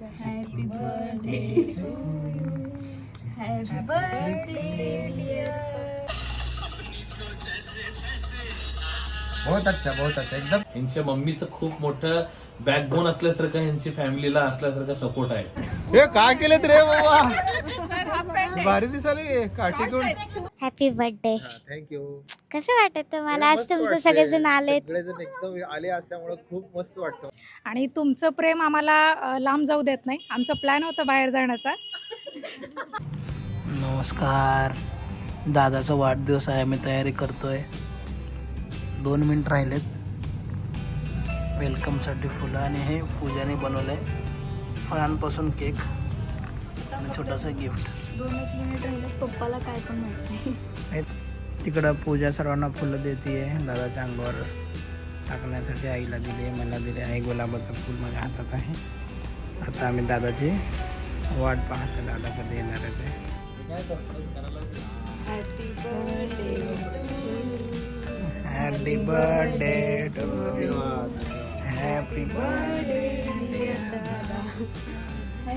Happy birthday to you. Happy birthday dear. बहुत अच्छा एकदम. यांच्या मम्मीचं खूप मोठं बॅकबोन असल्यासारखं यांची फॅमिलीला असल्यासारखं सपोर्ट आहे. हे काय केलेत रे बाबा, भारी दिसाली काठीतून. Happy birthday. थँक्यू. कसं वाटत तुम्हाला आज तुमचं सगळेजण आलेत? सगळेजण एकदम आले असल्यामुळे खूप मस्त वाटतं. आणि तुमचं प्रेम आम्हाला लांब जाऊ देत नाही. आमचा प्लॅन होता बाहेर जाण्याचा. नमस्कार. दादाचा वाढदिवस आहे, मी तयारी करतोय. 2 मिनिट राहिलेत. वेलकमसाठी फुलं आणि हे पूजाने बनवलंय फळांपासून केक आणि छोटंसं गिफ्ट. 2 मिनिट राहिले, पप्पाला काय पण माहिती. तिकडं पूजा सर्वांना फुलं देते. दादाच्या अंगावर टाकण्यासाठी आईला दिले, मला दिले. आई गुलाबाचं फूल माझ्या हातात आहे. आता आम्ही दादाची वाट पाहतो, दादा कधी येणार आहे ते. Happy birthday to you. Happy birthday.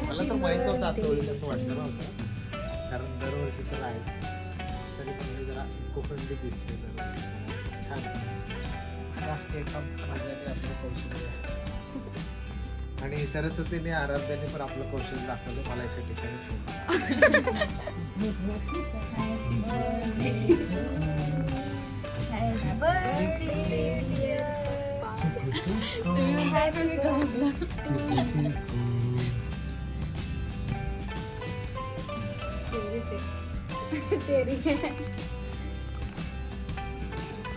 मला तर माहित नव्हतं असं होईल असं वाटलं नव्हतं, कारण दरवर्षी तर आहेच. तरी पण हे जरा कोकणली दिसते छान. आपलं कौशल्य आणि सरस्वतीने आराध्याने पण आपलं कौशल्य दाखवलं मला एका ठिकाणी. Happy birthday dear.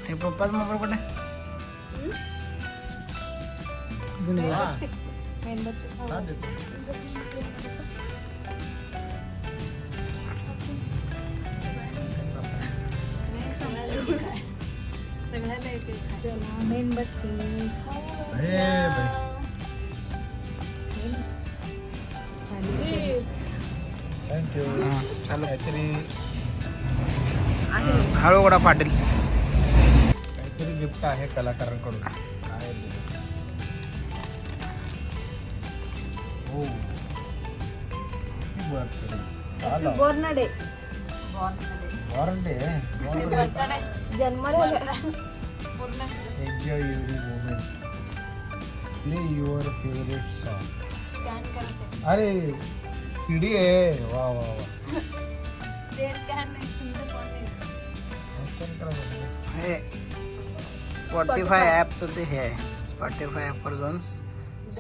हे पप्पाच मोबाईल कुठे? हा, देतो. चला मेणबत्ती हे बाई. थँक्यू. चालू काहीतरी हळू गोडा फाटेल. काहीतरी गिफ्ट आहे कलाकारांकडून. काय हो बोर्नडे वॉरंटी जन्मला enjoy your moment. Play your favourite song. अरे सीडी आहे. वा वा वा. स्कॅन करा बरं. हे स्पॉटीफाय ॲपचं ते हे आहे. स्पॉटीफाय ॲपवर जाऊन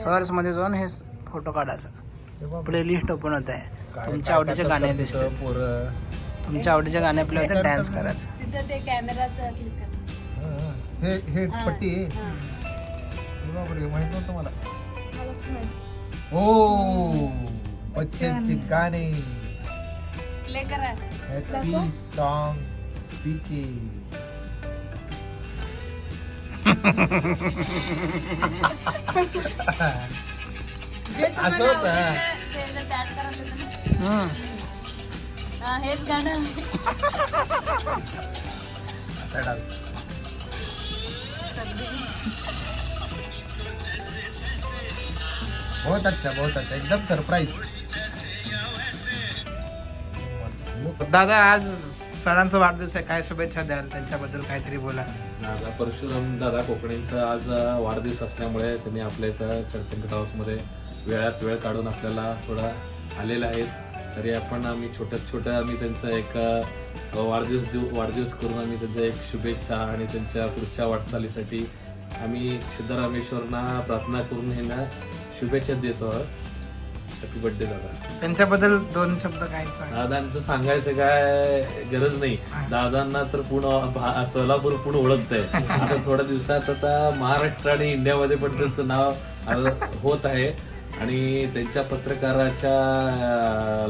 सर्चमध्ये जाऊन हे फोटो काढायचं. हे बाबा, प्लेलिस्ट ओपन होत आहे. काय- तुमच्या काय आवडीचे करतात गाणे तिथं दिसतात. पोरं. तुमच्या आवडीचे गाणे प्ले होते, डान्स करायचं. तिथं ते कॅमेराचं क्लिक कर. हा, हे पट्टी आहे. हे बापरे, माहित नव्हतं मला. ओ बच्चनचे गाणे. प्ले करा. Happy song speaking. असं होतं. हेच गाणं. असा डान्स. बहुत अच्छा एकदम सरप्राईज. दादा आज सरांचा वाढदिवस आहे, काय शुभेच्छा द्याल? त्यांच्याबद्दल काहीतरी बोला. दादा परशुराम दादा कोकणेंचा आज वाढदिवस असल्यामुळे त्यांनी आपल्या इथं चर्चगेट हाऊसमध्ये वेळात वेळ काढून आपल्याला थोडा आलेला आहे. तरी आम्ही छोटं आम्ही त्यांचा एक वाढदिवस करून आम्ही त्यांचं एक शुभेच्छा आणि त्यांच्या पुढच्या वाटचालीसाठी आम्ही सिद्धरामेश्वरना प्रार्थना करून हे ना शुभेच्छा देतो. हॅपी बर्थडे दादा. त्यांच्याबद्दल 2 शब्द काय सांगा. दादांचं सांगायचं काय गरज नाही. दादांना तर पूर्ण सोलापूर पूर्ण ओळखतंय. आता थोड्या दिवसात आता महाराष्ट्र आणि इंडियामध्ये पण त्यांचं नाव होत आहे. आणि त्यांच्या पत्रकाराच्या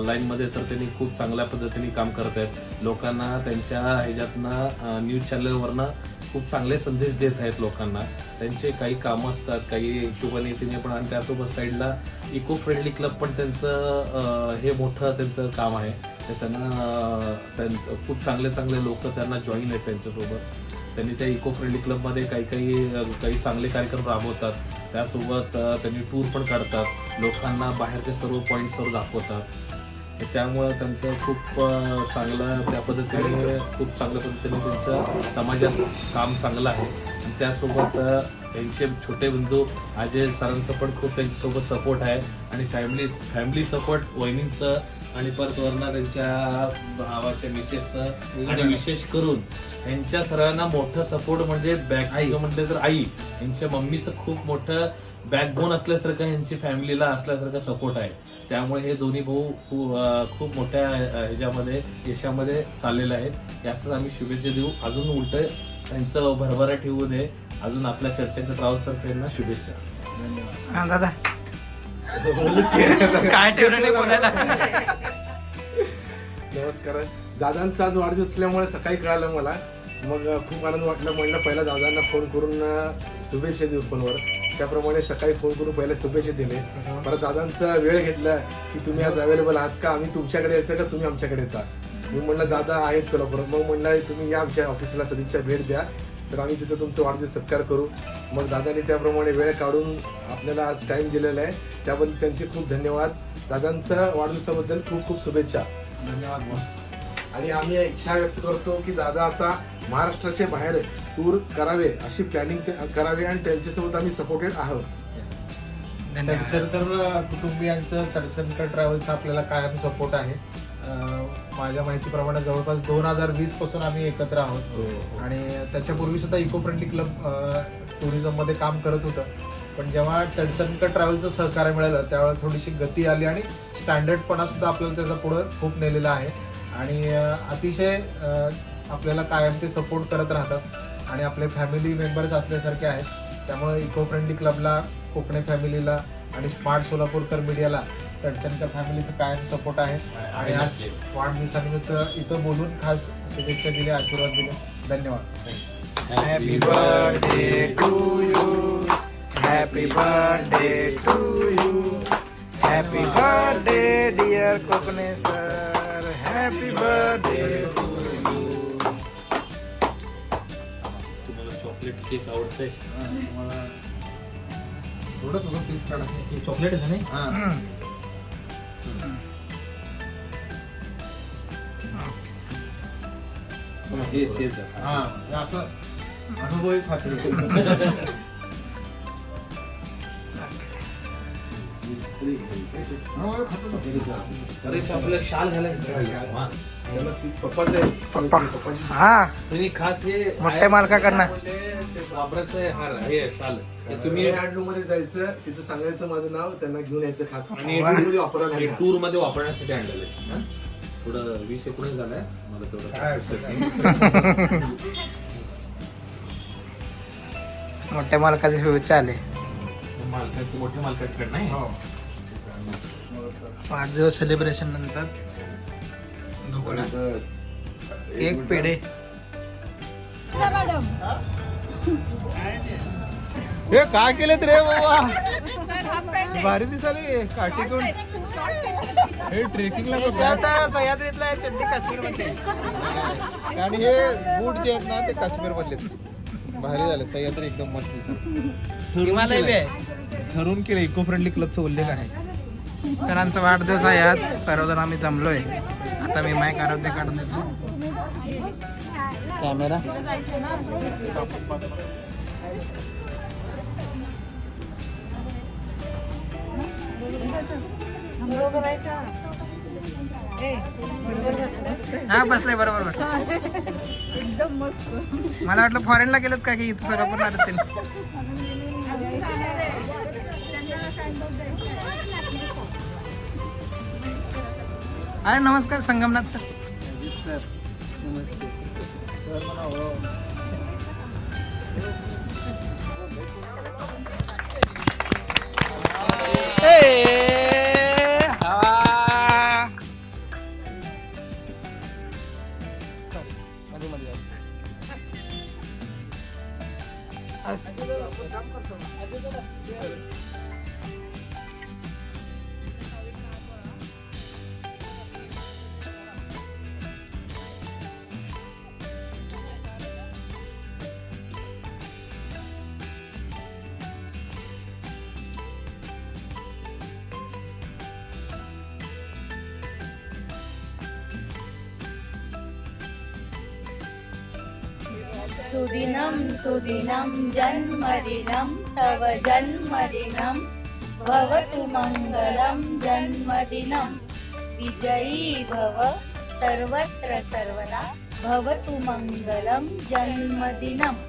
लाईनमध्ये तर त्यांनी खूप चांगल्या पद्धतीने काम करत आहेत. लोकांना त्यांच्या ह्याच्यातनं न्यूज चॅनलवरनं खूप चांगले संदेश देत आहेत लोकांना. त्यांचे काही कामं असतात, काही शुभनीतीने पण, आणि त्यासोबत साईडला इको फ्रेंडली क्लब पण त्यांचं हे मोठं त्यांचं काम आहे. ते त्यांना खूप चांगले लोक त्यांना जॉईन आहेत त्यांच्यासोबत. त्यांनी त्या इको फ्रेंडली क्लबमध्ये काही चांगले कार्यक्रम राबवतात. त्यासोबत त्यांनी टूर पण काढतात, लोकांना बाहेरच्या सर्व पॉईंट्सवर दाखवतात. त्यामुळं त्यांचं खूप चांगलं त्या पद्धतीने खूप चांगल्या पद्धतीने त्यांचं समाजात काम चांगलं आहे. आणि त्यासोबत त्यांचे छोटे बंधू अजय सरांचं पण खूप त्यांच्यासोबत सपोर्ट आहे आणि फॅमिली सपोर्ट वहिनींचं आणि परत वरना त्यांच्या भावाच्या मिसेसचं आणि विशेष करून यांच्या सर्वांना मोठं सपोर्ट म्हणजे म्हटलं तर आई, यांच्या मम्मीचं खूप मोठं बॅकबोन असल्यासारखं यांची फॅमिलीला असल्यासारखं सपोर्ट आहे. त्यामुळे हे दोन्ही भाऊ खूप मोठ्या ह्याच्यामध्ये यशामध्ये चाललेले आहेत. याच आम्ही शुभेच्छा देऊ. अजून उलट त्यांचं भरभराट ठेवू दे. अजून आपल्या चर्चेच्या ट्रॅव्हल्स तर्फे यांना शुभेच्छा. हा दादा काय ठेवलं नाही बोलायला. नमस्कार. दादांचा आज वाढदिवस असल्यामुळे सकाळी कळालं मला, मग खूप आनंद वाटला. म्हणलं पहिला दादांना फोन करून शुभेच्छा देऊ फोनवर. त्याप्रमाणे सकाळी फोन करून पहिल्या शुभेच्छा दिले. परत दादांचा वेळ घेतला की तुम्ही आज अवेलेबल आहात का, आम्ही तुमच्याकडे यायचं का तुम्ही आमच्याकडे येता. मी म्हणलं दादा आहेत सोलापूर. मग म्हणलं तुम्ही या आमच्या ऑफिसला सदिच्छा भेट द्या, तर आम्ही तिथं तुमचं वाढदिवस सत्कार करू. मग दादांनी त्याप्रमाणे वेळ काढून आपल्याला आज टाइम दिलेला आहे, त्याबद्दल त्यांचे खूप धन्यवाद. दादांचं वाढदिवसाबद्दल खूप खूप शुभेच्छा. धन्यवाद बॉस. आणि आम्ही इच्छा व्यक्त करतो की दादा आता महाराष्ट्राच्या बाहेर टूर करावे, अशी प्लॅनिंग करावे आणि त्यांच्यासोबत आम्ही सपोर्टेड आहोत. चडचणकर कुटुंबियांचं चडचणकर ट्रॅव्हल्स आपल्याला कायम सपोर्ट आहे. माझ्या माहितीप्रमाणे जवळपास 2020 पासून आम्ही एकत्र आहोत आणि त्याच्यापूर्वी सुद्धा इको फ्रेंडली क्लब टुरिझम मध्ये काम करत होतं. पण जेव्हा चडचणकर ट्रॅव्हलचं सहकार्य मिळालं त्यावेळेला थोडीशी गती आली आणि स्टँडर्डपणा सुद्धा आपल्याला त्याचा पुढं खूप नेलेला आहे आणि अतिशय आपल्याला कायम ते सपोर्ट करत राहतात आणि आपले फॅमिली मेंबर्स असल्यासारखे आहेत. त्यामुळे इको फ्रेंडली क्लबला, कोकणे फॅमिलीला आणि स्मार्ट सोलापूरकर मीडियाला चडचणकर फॅमिलीचं कायम सपोर्ट आहे. आणि आज वाढदिवसानिमित्त इथं बोलून खास शुभेच्छा दिल्या, आशीर्वाद दिले. धन्यवाद. Happy birthday to you, happy birthday to you, happy birthday dear Kokane sir, happy birthday to you. तुम्हाला चॉकलेट केक आवडतंय? थोडं पीस काढा. चॉकलेट आहे नाही? हा, असं अनुभवी खात्री. अरे आपल्याला शाल घालायचं. पप्पा हा तुम्ही खास हे मोठ्या मालकाकडनं वापरायचं आहे हार, हे शाल. ते तुम्ही मध्ये जायचं, तिथं सांगायचं माझं नाव, त्यांना घेऊन यायचं खास आणि मध्ये वापरायला. टूर मध्ये वापरण्यासाठी आणलेलं आहे. थोडं 20-19 झालंय मला तेवढं. मोठ्या मालकाचे शुभेच्छा आले. मालकाचे मोठ्या मालकाकडे नाही. वाढदिवस सेलिब्रेशन नंतर दोघांना केक, पेढे. हे काय केलेत रे बाबा, भारी दिसाले काठीतून. हे ट्रेकिंगला सह्याद्रीतला चड्डी काश्मीर मध्ये आणि हे बूट जे आहेत ना ते काश्मीर मधले. भारी झाले. सह्याद्री एकदम मस्त दिसत. हिमालय बी आहे. ठरवून केलं इको फ्रेंडली क्लबचा उल्लेख आहे. सरांचा वाढदिवस आहे आज. सर्वजण आम्ही जमलोय. आता मी माईक आरोग्य काढून देतो. कॅमेरा हा बसलाय बरोबर. एकदम मस्त. मला वाटलं फॉरेनला गेलं काय की इथं सोलापूर आलं ते. अरे नमस्कार संगमनाथ सर. सर नमस्ते. सुदिनं सुदिनं जन्मदिनं तव जन्मदिनं भवतु मङ्गलं जन्मदिनं विजयी भव सर्वत्र सर्वदा भवतु मङ्गलं जन्मदिनम्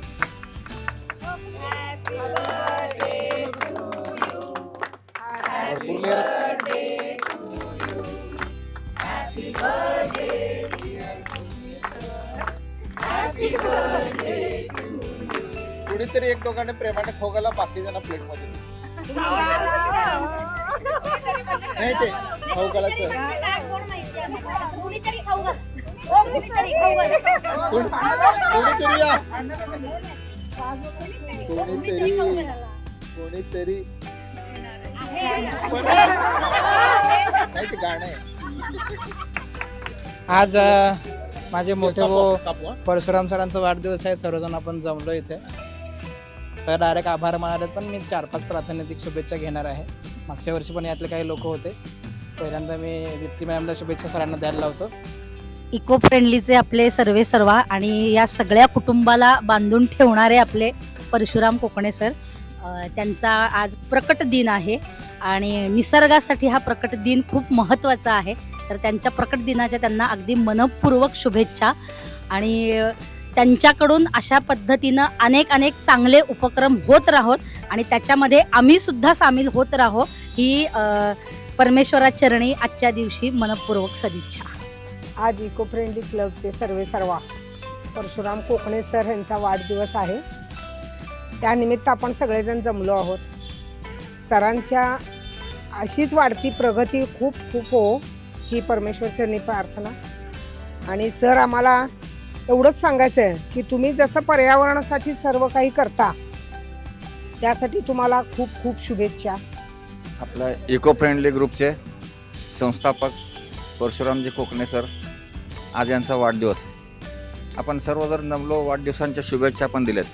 Happy birthday to you. Happy birthday to you. Happy birthday dear sir. Happy birthday to you. कुणीतरी एक दोघांनी प्रेमाने खोगाला बाकी जण प्लेट मध्ये नाही ते खोगाला सर कोणीतरी खाऊ घाल. कोणीतरी खाऊ घाल. कोणीतरी या कोणीतरी नाही ते गाणं आहे. आज माझे मोठे भाऊ परशुराम सरांचा वाढदिवस आहे. सर्वजण आपण जमलो इथे. सर डायरेक्ट आभार मानालेत, पण मी 4-5 प्रातिनिधिक शुभेच्छा घेणार आहे. मागच्या वर्षी पण यातले काही लोक होते. पहिल्यांदा मी दीप्ती मॅडमला शुभेच्छा सरांना द्यायला लावतो. इको फ्रेंडलीचे आपले सर्वे सर्वा आणि या सगळ्या कुटुंबाला बांधून ठेवणारे आपले परशुराम कोकणे सर, त्यांचा आज प्रकट दिन आहे आणि निसर्गासाठी हा प्रकट दिन खूप महत्त्वाचा आहे. तर त्यांच्या प्रकट दिनाच्या त्यांना अगदी मनपूर्वक शुभेच्छा. आणि त्यांच्याकडून अशा पद्धतीनं अनेक चांगले उपक्रम होत राहोत आणि त्याच्यामध्ये आम्ही सुद्धा सामील होत राहो ही परमेश्वराचरणी आजच्या दिवशी मनपूर्वक सदिच्छा. आज इको फ्रेंडली क्लबचे सर्वे सर्वा परशुराम कोकणे सर यांचा वाढदिवस आहे. त्यानिमित्त आपण सगळेजण जमलो आहोत. सरांच्या अशीच वाढती प्रगती खूप हो ही परमेश्वरचरणी प्रार्थना. आणि सर आम्हाला एवढंच सांगायचं आहे की तुम्ही जसं पर्यावरणासाठी सर्व काही करता त्यासाठी तुम्हाला खूप शुभेच्छा. आपल्या इको फ्रेंडली ग्रुपचे संस्थापक परशुरामजी कोकणे सर, आज यांचा वाढदिवस. आपण सर्वजण जमलो, वाढदिवसांच्या शुभेच्छा पण दिल्यात.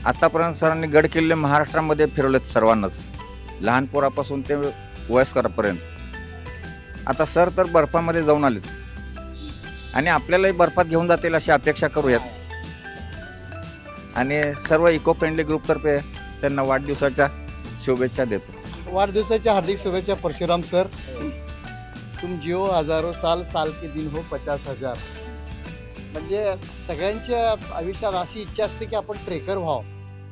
आत्तापर्यंत सरांनी गड किल्ले महाराष्ट्रामध्ये फिरवलेत सर्वांनाच, लहान पोरापासून ते वयस्करापर्यंत. आता सर तर बर्फामध्ये जाऊन आलेत आणि आपल्यालाही बर्फात घेऊन जातील अशी अपेक्षा करूयात. आणि सर्व इको फ्रेंडली ग्रुपतर्फे त्यांना वाढदिवसाच्या शुभेच्छा देतो. वाढदिवसाच्या हार्दिक शुभेच्छा परशुराम सर. तुम जिओ हजारो साल, साल के दिन हो 50,000. म्हणजे सगळ्यांच्या आयुष्यात अशी इच्छा असते की आपण ट्रेकर व्हावं.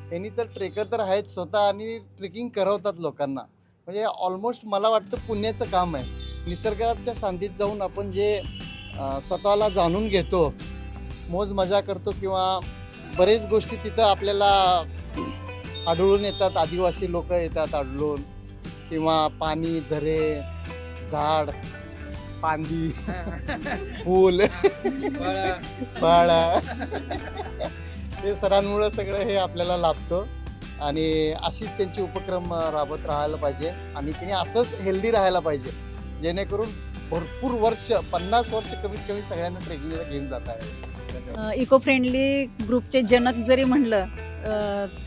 त्यांनी तर ट्रेकर तर आहेत स्वतः आणि ट्रेकिंग करवतात लोकांना. म्हणजे ऑलमोस्ट मला वाटतं पुण्याचं काम आहे. निसर्गाच्या सानिध्यात जाऊन आपण जे स्वतःला जाणून घेतो, मौज मजा करतो किंवा बरेच गोष्टी तिथं आपल्याला आढळून येतात. आदिवासी लोक येतात आढळून, किंवा पाणी, झरे, झाड, पांदी, फूल, फळं, ते सरांमुळं सगळं हे आपल्याला लाभतं. आणि अशीच त्यांचे उपक्रम राबत राहायला पाहिजे आणि त्यांनी असंच हेल्दी राहायला पाहिजे, जेणेकरून भरपूर वर्ष 50 वर्ष कमीत कमी सगळ्यांना ट्रेकिंगला घेऊन जात आहे. इको फ्रेंडली ग्रुपचे जनक जरी म्हणलं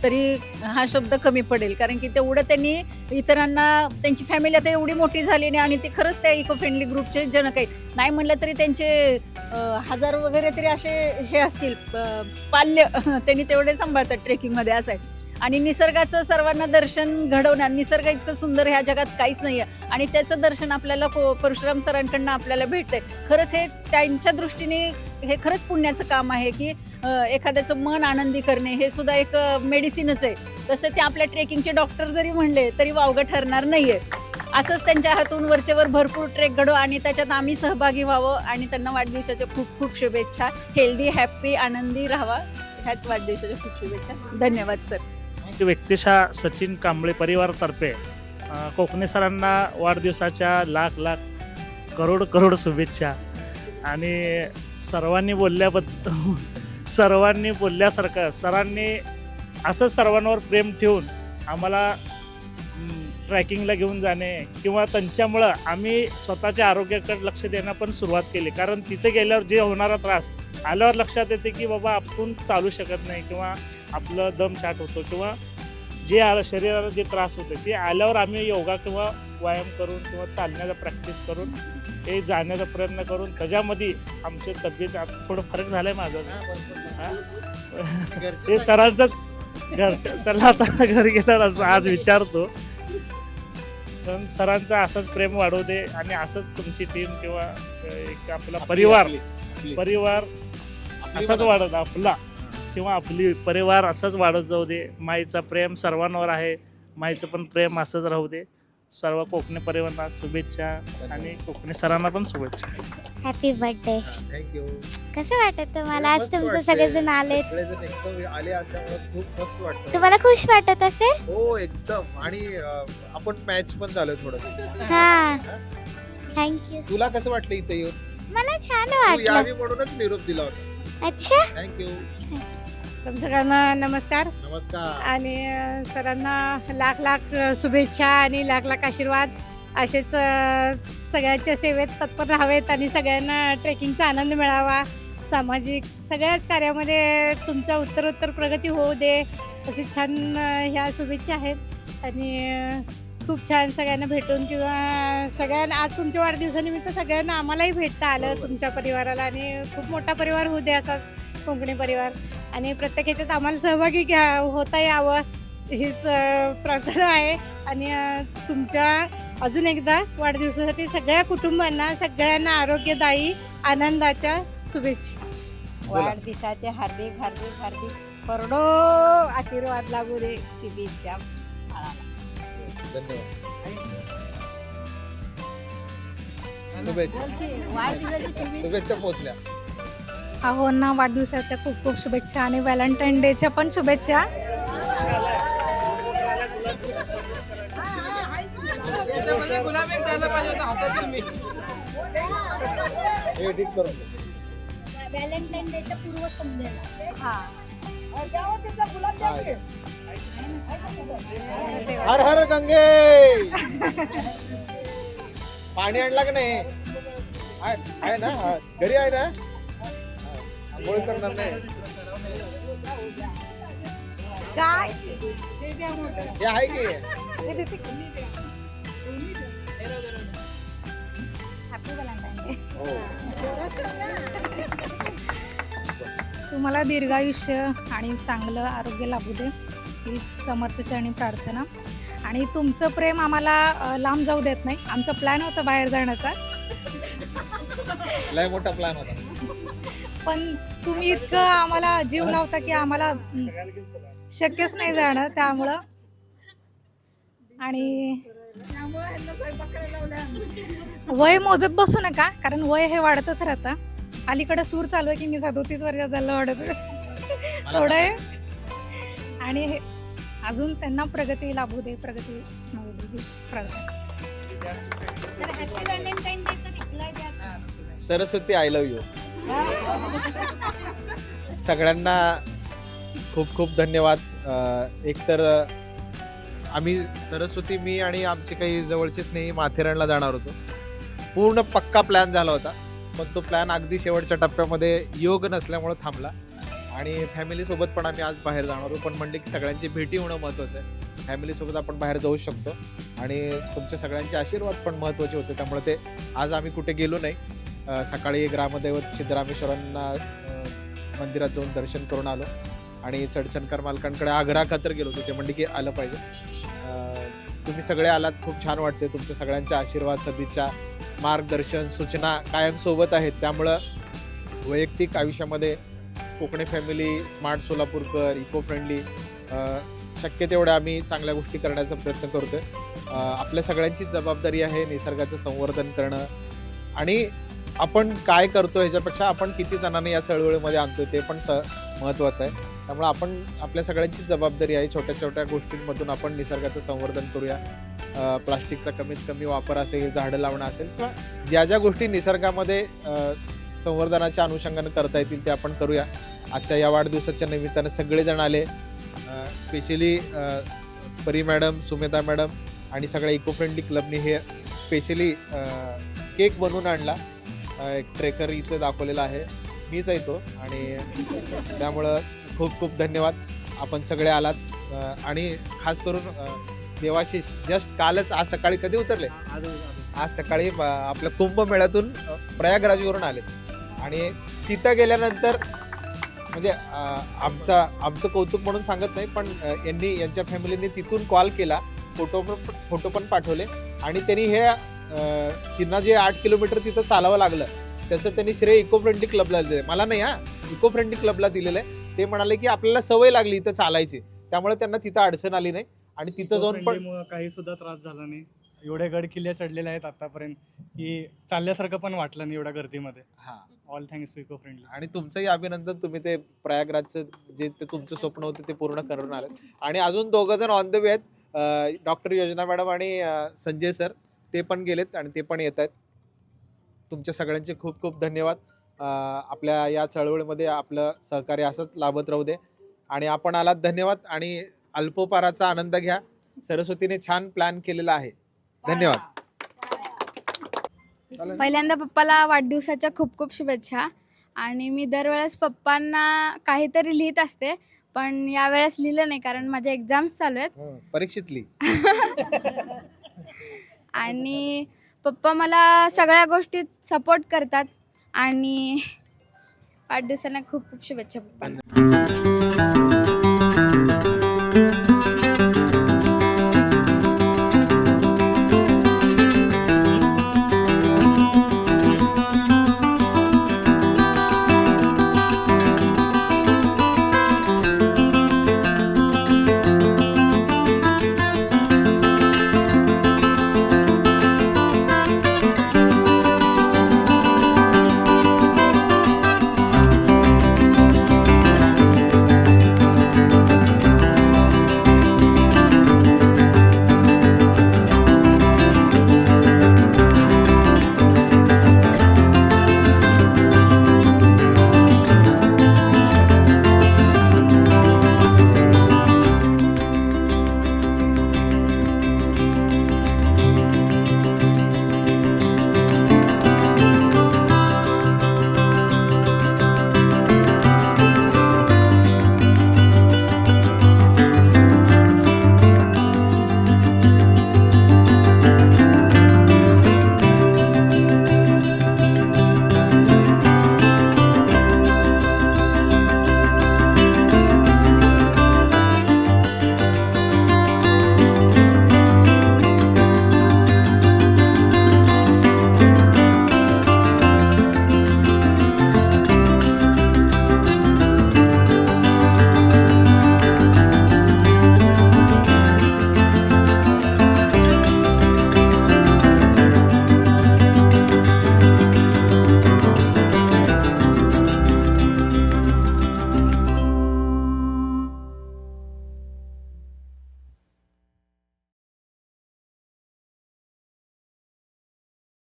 तरी हा शब्द कमी पडेल, कारण की तेवढं त्यांनी इतरांना, त्यांची फॅमिली आता एवढी मोठी झाली नाही आणि ते खरंच त्या इको फ्रेंडली ग्रुपचे जनक आहेत. नाही म्हणलं तरी त्यांचे 1000 वगैरे तरी असे हे असतील पाल्य त्यांनी तेवढे सांभाळतात ट्रेकिंगमध्ये, असं आहे. आणि निसर्गाचं सर्वांना दर्शन घडवण्यात, निसर्ग इतकं सुंदर ह्या जगात काहीच नाही आहे आणि त्याचं दर्शन आपल्याला परशुराम सरांकडनं आपल्याला भेटतंय. खरंच हे त्यांच्या दृष्टीने हे खरंच पुण्याचं काम आहे की एखाद्याचं मन आनंदी करणे हे सुद्धा एक मेडिसिनच आहे. तसं ते आपल्या ट्रेकिंगचे डॉक्टर जरी म्हणले तरी वावगं ठरणार नाही आहे. असंच त्यांच्या हातून वरचेवर भरपूर ट्रेक घडो आणि त्याच्यात आम्ही सहभागी व्हावं. आणि त्यांना वाढदिवसाच्या खूप शुभेच्छा. हेल्दी, हॅप्पी, आनंदी राहावा ह्याच वाढदिवसाच्या खूप शुभेच्छा. धन्यवाद सर. व्यक्तिशः सचिन कांबळे परिवारातर्फे कोकणे सरांना वाढदिवसाच्या लाख करोड शुभेच्छा. आणि सर्वांनी बोलल्यासारखं सरांनी असंच सर्वांवर प्रेम ठेवून आम्हाला ट्रॅकिंगला घेऊन जाणे किंवा त्यांच्यामुळं आम्ही स्वतःच्या आरोग्याकडे लक्ष देणं पण सुरुवात केली. कारण तिथे गेल्यावर जे होणारा त्रास आल्यावर लक्षात येते की बाबा आपण चालू शकत नाही किंवा आपलं दम छाट होतो किंवा शरीराला जे त्रास होते ते आल्यावर आम्ही योगा किंवा व्यायाम करून किंवा चालण्याचा प्रॅक्टिस करून ते जाण्याचा प्रयत्न करून त्याच्यामध्ये आमची तब्येत आता थोडं फरक झालाय माझा. हे सरांचंच घरच्या त्याला आता घरी गेल्यावर आज विचारतो. पण सरांचं असंच प्रेम वाढवू दे आणि असंच तुमची टीम किंवा एक आपला परिवार असाच वाढत आपला किंवा आपली परिवार असंच वाढत जाऊ दे. माईचा प्रेम सर्वांवर आहे, माईचं पण प्रेम असंच राहू दे. सर्व कोकणी परिवारांना शुभेच्छा आणि कोकणी सरांना पण शुभेच्छा. Happy birthday. थँक्यू. कसं वाटत तुम्हाला आज तुमचे सगळेजण आले? एकदम आले असल्यामुळे खूप मस्त वाटतं. तुम्हाला खुश वाटत असेल? हो एकदम. आणि आपण मॅच पण झालो थोडं. हा, थँक्यू. तुला कसं वाटलं इथे येऊन? मला छान तू वाटलं. यावी म्हणूनच निरोप दिला होता. अच्छा, थँक्यू. सगळ्यांना नमस्कार नमस्कार. आणि सरांना लाख लाख शुभेच्छा आणि लाख लाख आशीर्वाद. असेच सगळ्यांच्या सेवेत तत्पर राहावेत आणि सगळ्यांना ट्रेकिंगचा आनंद मिळावा. सामाजिक सगळ्याच कार्यामध्ये तुमच्या उत्तरोत्तर प्रगती होऊ दे असे छान ह्या शुभेच्छा आहेत. आणि खूप छान सगळ्यांना भेटून किंवा सगळ्यांना आज तुमच्या वाढदिवसानिमित्त सगळ्यांना आम्हालाही भेटता आलं तुमच्या परिवाराला. आणि खूप मोठा परिवार होऊ दे असाच कोकणी परिवार. आणि प्रत्येक ह्याच्यात आम्हाला सहभागी होता यावं हीच प्रार्थना आहे. आणि तुमच्या अजून एकदा वाढदिवसासाठी सगळ्या कुटुंबांना सगळ्यांना आरोग्यदायी आनंदाच्या शुभेच्छा. वाढदिवसाचे हार्दिक हार्दिक हार्दिक करोडो आशीर्वाद लागू दे. शुभेच्छा. धन्यवाद. शुभेच्छा. शुभेच्छा पोहोचल्या. अहोंना वाढदिवसाच्या खूप खूप शुभेच्छा आणि व्हॅलेंटाईन डेच्या पण शुभेच्छा. एडिट करून व्हॅलेंटाईन डेच्या पूर्व संध्येला. हर हर गंगे. पाणी आणला का नाही? आहे ना, घरी आहे ना. आंघोळ करणार नाही काय हे आहे की? Happy Valentine day. हो. तुम्हाला दीर्घायुष्य आणि चांगलं आरोग्य लाभू दे ही समर्थचरणी प्रार्थना. आणि तुमचं प्रेम आम्हाला लांब जाऊ देत नाही. आमचा प्लॅन होता बाहेर जाण्याचा, लय मोठा प्लॅन होता. पण तुम्ही इतकं आम्हाला जीव लावता की आम्हाला शक्यच नाही जाणं. त्यामुळं आणि वय मोजत बसू नका, कारण वय हे वाढतच राहतं. अलीकडे सूर चालू आहे की मी 37 वर्षात झालं वाढत थोडं आहे. आणि हे अजून त्यांना प्रगती लाभू दे, प्रगती मिळू दे हीच प्रार्थना. हॅपी व्हॅलेंटाईन डेचा रिप्लाय द्या. Saraswati I love you. सगळ्यांना खूप खूप धन्यवाद. एकतर आम्ही सरस्वती, मी आणि आमचे काही जवळचे स्नेही माथेरानला जाणार होतो. पूर्ण पक्का प्लॅन झाला होता, पण तो प्लॅन अगदी शेवटच्या टप्प्यामध्ये योग नसल्यामुळे थांबला. आणि फॅमिलीसोबत पण आम्ही आज बाहेर जाणार होतो, पण म्हणले की सगळ्यांची भेटी होणं महत्त्वाचं आहे. फॅमिलीसोबत आपण बाहेर जाऊ शकतो आणि तुमच्या सगळ्यांचे आशीर्वाद पण महत्त्वाचे होते, त्यामुळे ते आज आम्ही कुठे गेलो नाही. सकाळी ग्रामदैवत सिद्धरामेश्वरांना मंदिरात जाऊन दर्शन करून आलो आणि चडचणकर मालकांकडे आग्रह खातर गेलो होतो. ते म्हणले की आलं पाहिजे. तुम्ही सगळे आलात, खूप छान वाटते. तुमच्या सगळ्यांचे आशीर्वाद, सदिच्छा, मार्गदर्शन, सूचना कायम सोबत आहेत. त्यामुळं वैयक्तिक आयुष्यामध्ये कोकणी फॅमिली, स्मार्ट सोलापूरकर, इको फ्रेंडली शक्य तेवढ्या आम्ही चांगल्या गोष्टी करण्याचा प्रयत्न करतोय. आपल्या सगळ्यांची जबाबदारी आहे निसर्गाचं संवर्धन करणं. आणि आपण काय करतो ह्याच्यापेक्षा आपण किती जणांनी या चळवळीमध्ये आणतोय ते पण महत्त्वाचं आहे. त्यामुळे आपण आपल्या सगळ्यांचीच जबाबदारी आहे. छोट्या छोट्या गोष्टींमधून आपण निसर्गाचं संवर्धन करूया. प्लास्टिकचा कमीत कमी वापर असेल, झाडं लावणं असेल, किंवा ज्या ज्या गोष्टी निसर्गामध्ये संवर्धनाच्या अनुषंगाने करता येतील ते आपण करूया. आजच्या या वाढदिवसाच्या निमित्तानं सगळेजण आले. स्पेशली परी मॅडम, सुमेधा मॅडम आणि सगळ्या इको फ्रेंडली क्लबनी हे स्पेशली केक बनवून आणला. एक ट्रेकर इथे दाखवलेला आहे, मीच आहे तो. आणि त्यामुळं खूप खूप धन्यवाद. आपण सगळे आलात. आणि खास करून देवाशिष जस्ट कालच आज सकाळी कधी उतरले आज सकाळी आपल्या कुंभमेळ्यातून प्रयागराजवरून आले आणि तिथं गेल्यानंतर म्हणजे आमचं कौतुक म्हणून सांगत नाही, पण यांच्या फॅमिलीने तिथून कॉल केला, फोटो पण पाठवले आणि त्यांनी त्यांना जे 8 किलोमीटर तिथं चालावं लागलं त्याचं त्यांनी श्रेय इको फ्रेंडली क्लबला दिलं. मला नाही, इको फ्रेंडली क्लबला दिलेलं आहे. ते म्हणाले की आपल्याला सवय लागली इथं चालायची, त्यामुळे त्यांना तिथं अडचण आली नाही आणि तिथं जाऊन पण काही सुद्धा त्रास झाला नाही. एवढे गड किल्ले चढलेले आहेत आतापर्यंत की चालल्यासारखं पण वाटलं नाही एवढ्या गर्दीमध्ये. All thanks to eco friendly. आणि तुमचंही अभिनंदन, तुम्ही ते प्रयागराजचं जे ते तुमचं स्वप्न होतं ते पूर्ण करून आले. आणि अजून 2 जण ऑन द वे आहेत, डॉक्टर योजना मॅडम आणि संजय सर, ते पण गेलेत आणि ते पण येत आहेत. तुमच्या सगळ्यांचे खूप खूप धन्यवाद. आपल्या या चळवळीमध्ये आपलं सहकार्य असंच लाभत राहू दे आणि आपण आलात, धन्यवाद. आणि अल्पोपाराचा आनंद घ्या. सरस्वतीने छान प्लॅन केलेला आहे. धन्यवाद. पहिल्यांदा पप्पाला वाढदिवसाच्या खूप खूप शुभेच्छा. आणि मी दरवेळेस पप्पांना काहीतरी लिहित असते, पण यावेळेस लिहिलं नाही कारण माझ्या एक्झाम्स चालू आहेत. परीक्षेतली. आणि पप्पा मला सगळ्या गोष्टीत सपोर्ट करतात आणि वाढदिवसाला खूप खूप शुभेच्छा पप्पांना.